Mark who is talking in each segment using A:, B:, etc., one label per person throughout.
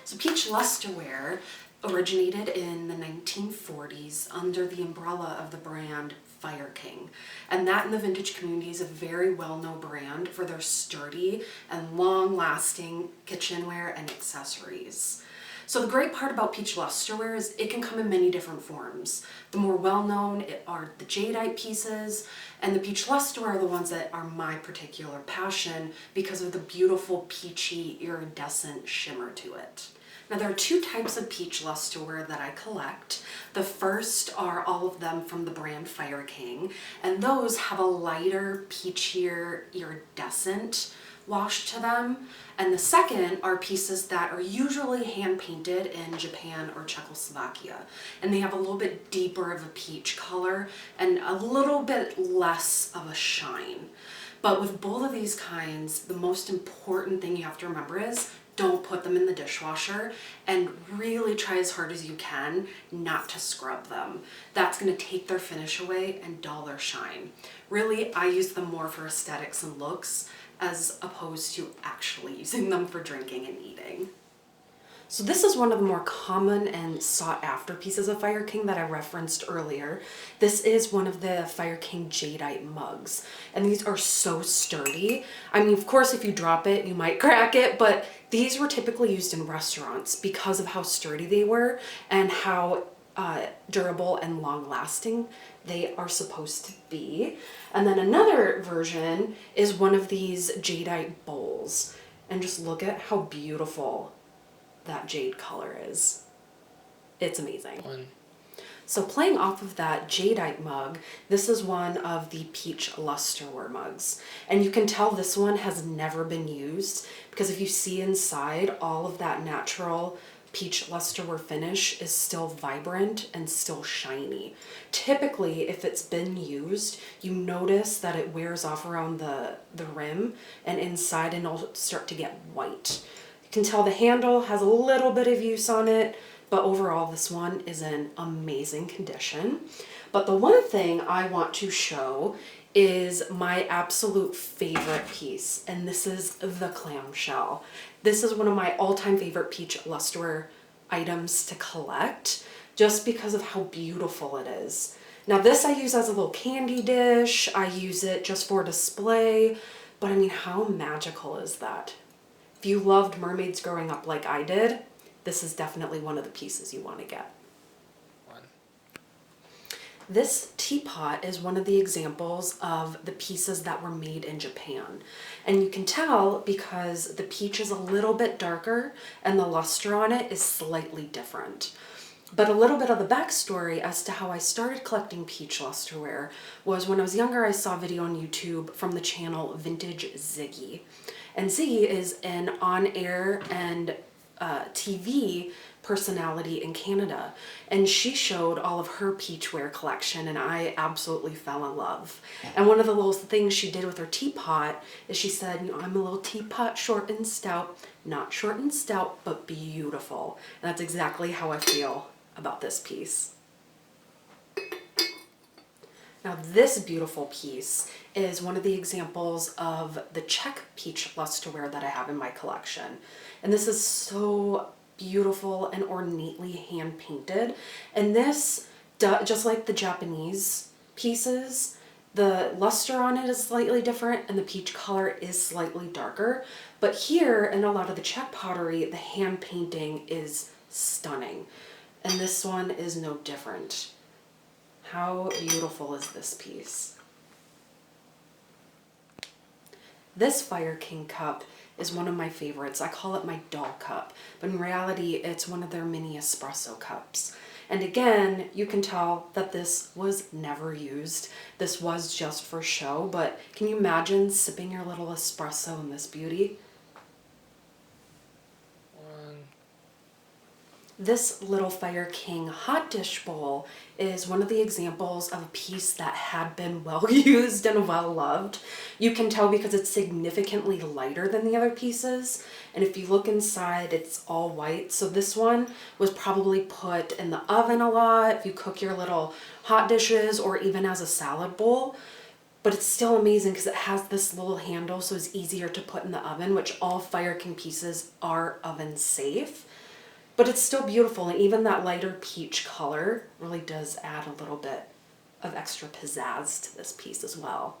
A: So Peach Lustreware originated in the 1940s under the umbrella of the brand Fire King. And that in the vintage community is a very well-known brand for their sturdy and long-lasting kitchenware and accessories. So the great part about Peach Lustreware is it can come in many different forms. The more well-known are the jadeite pieces, and the Peach Lustreware are the ones that are my particular passion because of the beautiful peachy iridescent shimmer to it. Now there are two types of Peach Lustreware that I collect. The first are all of them from the brand Fire King, and those have a lighter, peachier, iridescent wash to them. And the second are pieces that are usually hand painted in Japan or Czechoslovakia. And they have a little bit deeper of a peach color and a little bit less of a shine. But with both of these kinds, the most important thing you have to remember is don't put them in the dishwasher, and really try as hard as you can not to scrub them. That's going to take their finish away and dull their shine. Really, I use them more for aesthetics and looks as opposed to actually using them for drinking and eating. So this is one of the more common and sought after pieces of Fire King that I referenced earlier. This is one of the Fire King jadeite mugs, and these are so sturdy. I mean, of course, if you drop it, you might crack it, but these were typically used in restaurants because of how sturdy they were and how durable and long-lasting they are supposed to be. And then another version is one of these jadeite bowls, and just look at how beautiful that jade color is. It's amazing. So playing off of that jadeite mug, this is one of the Peach Lustreware mugs. And you can tell this one has never been used because if you see inside, all of that natural Peach Lustreware finish is still vibrant and still shiny. Typically, if it's been used, you notice that it wears off around the rim and inside, and it'll start to get white. You can tell the handle has a little bit of use on it, but overall this one is in amazing condition. But the one thing I want to show is my absolute favorite piece, and this is the clamshell. This is one of my all-time favorite Peach Lustreware items to collect just because of how beautiful it is. Now this I use as a little candy dish, I use it just for display, but I mean, how magical is that? If you loved mermaids growing up like I did, this is definitely one of the pieces you want to get. This teapot is one of the examples of the pieces that were made in Japan. And you can tell because the peach is a little bit darker and the luster on it is slightly different. But a little bit of the backstory as to how I started collecting Peach Lustreware was when I was younger, I saw a video on YouTube from the channel Vintage Ziggy. And Ziggy is an on-air and TV personality in Canada, and she showed all of her peachware collection, and I absolutely fell in love. And one of the little things she did with her teapot is she said, you know, I'm a little teapot, short and stout, not short and stout, but beautiful. And that's exactly how I feel about this piece. Now this beautiful piece is one of the examples of the Czech Peach Lustreware that I have in my collection. And this is so beautiful and ornately hand painted. And this, just like the Japanese pieces, the luster on it is slightly different and the peach color is slightly darker. But here in a lot of the Czech pottery, the hand painting is stunning. And this one is no different. How beautiful is this piece? This Fire King cup is one of my favorites. I call it my doll cup, but in reality, it's one of their mini espresso cups. And again, you can tell that this was never used. This was just for show, but can you imagine sipping your little espresso in this beauty? This little Fire King hot dish bowl is one of the examples of a piece that had been well used and well loved. You can tell because it's significantly lighter than the other pieces. And if you look inside, it's all white. So this one was probably put in the oven a lot if you cook your little hot dishes or even as a salad bowl. But but it's still amazing because it has this little handle so it's easier to put in the oven, which all Fire King pieces are oven safe. But it's still beautiful, and even that lighter peach color really does add a little bit of extra pizzazz to this piece as well.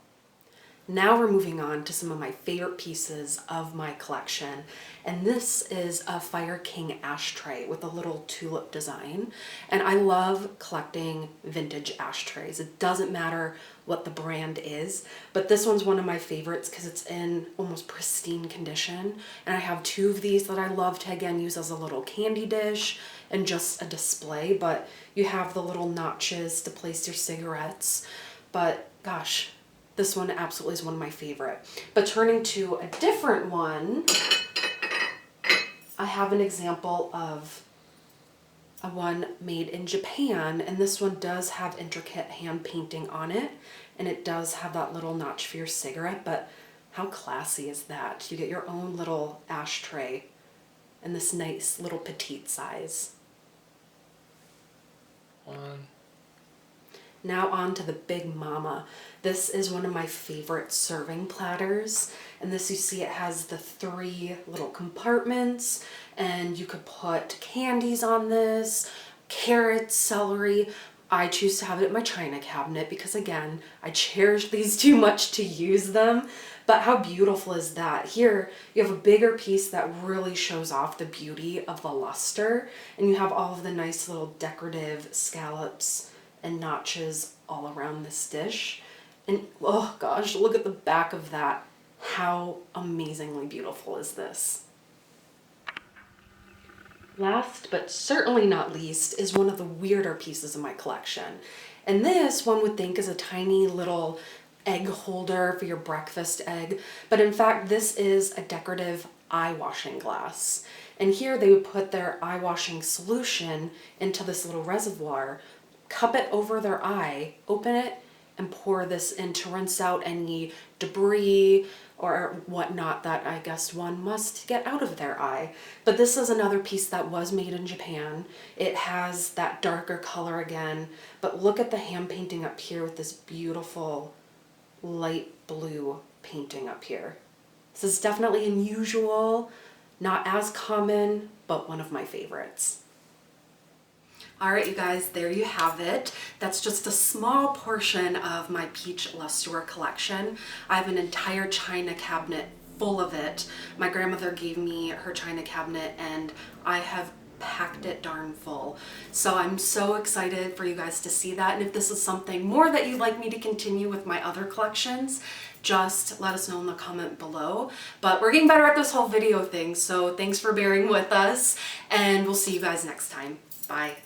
A: Now we're moving on to some of my favorite pieces of my collection, and this is a Fire King ashtray with a little tulip design. And I love collecting vintage ashtrays. It doesn't matter what the brand is, but this one's one of my favorites because it's in almost pristine condition. And I have 2 of these that I love to, again, use as a little candy dish and just a display, but you have the little notches to place your cigarettes. But gosh, this one absolutely is one of my favorite. But turning to a different one, I have an example of a one made in Japan, and this one does have intricate hand painting on it, and it does have that little notch for your cigarette, but how classy is that? You get your own little ashtray in this nice little petite size. Now on to the Big Mama. This is one of my favorite serving platters. And this, you see, it has the 3 little compartments, and you could put candies on this, carrots, celery. I choose to have it in my china cabinet because, again, I cherish these too much to use them. But how beautiful is that? Here, you have a bigger piece that really shows off the beauty of the luster, and you have all of the nice little decorative scallops and notches all around this dish. And oh gosh, look at the back of that. How amazingly beautiful is this? Last but certainly not least is one of the weirder pieces of my collection. And this one would think is a tiny little egg holder for your breakfast egg, but in fact this is a decorative eye washing glass. And here they would put their eye washing solution into this little reservoir, cup it over their eye, open it, and pour this in to rinse out any debris or whatnot that I guess one must get out of their eye. But this is another piece that was made in Japan. It has that darker color again, but look at the hand painting up here with this beautiful light blue painting up here. This is definitely unusual, not as common, but one of my favorites. All right, you guys, there you have it. That's just a small portion of my Peach Lustreware collection. I have an entire china cabinet full of it. My grandmother gave me her china cabinet and I have packed it darn full. So I'm so excited for you guys to see that. And if this is something more that you'd like me to continue with my other collections, just let us know in the comment below. But we're getting better at this whole video thing, so thanks for bearing with us, and we'll see you guys next time. Bye.